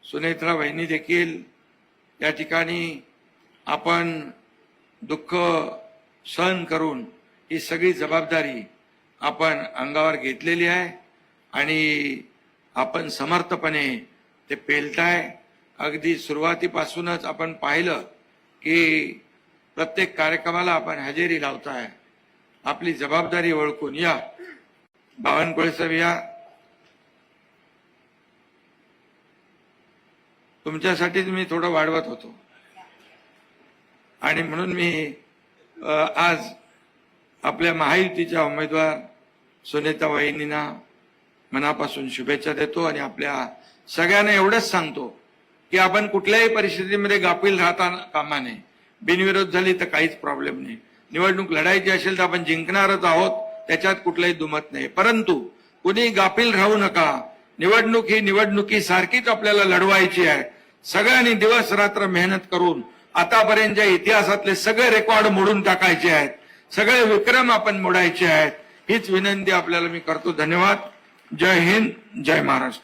सुनेत्रा वहिनी देखील या ठिकाणी आपण दुःख सहन करून ही सगळी जबाबदारी आपण अंगावर घेतलेली आहे आणि आपण समर्थपणे ते पेलताय। अगदी सुरुवातीपासूनच आपण पाहिलं की प्रत्येक कार्यक्रमाला आपण हजेरी लावताय। आपली जबाबदारी ओळखून या। बावनकुळे साहेब या, तुमच्यासाठीच मी थोडं वाढवत होतो आणि म्हणून मी आज आपल्या महायुतीच्या उमेदवार सुनेत्रा वहिनींना मनापासून शुभेच्छा देतो आणि आपल्या सगळ्यांना एवढंच सांगतो की आपण कुठल्याही परिस्थितीमध्ये गाफील राहता कामा नये। बिनविरोध झाली तर काहीच प्रॉब्लेम नाही, निवडणूक लढायची असेल तर आपण जिंकणारच आहोत, त्याच्यात कुठलाही दुमत नाही। परंतु कुणी गाफील राहू नका। निवडणूक ही निवडणुकीसारखीच आपल्याला लढवायची आहे। सगळ्यांनी दिवस रात्र मेहनत करून आतापर्यंतच्या इतिहासातले सगळे रेकॉर्ड मोडून टाकायचे आहेत, सगळे विक्रम आपण मोडायचे आहेत। हीच विनंती आपल्याला मी करतो। धन्यवाद। जय हिंद, जय महाराष्ट्र।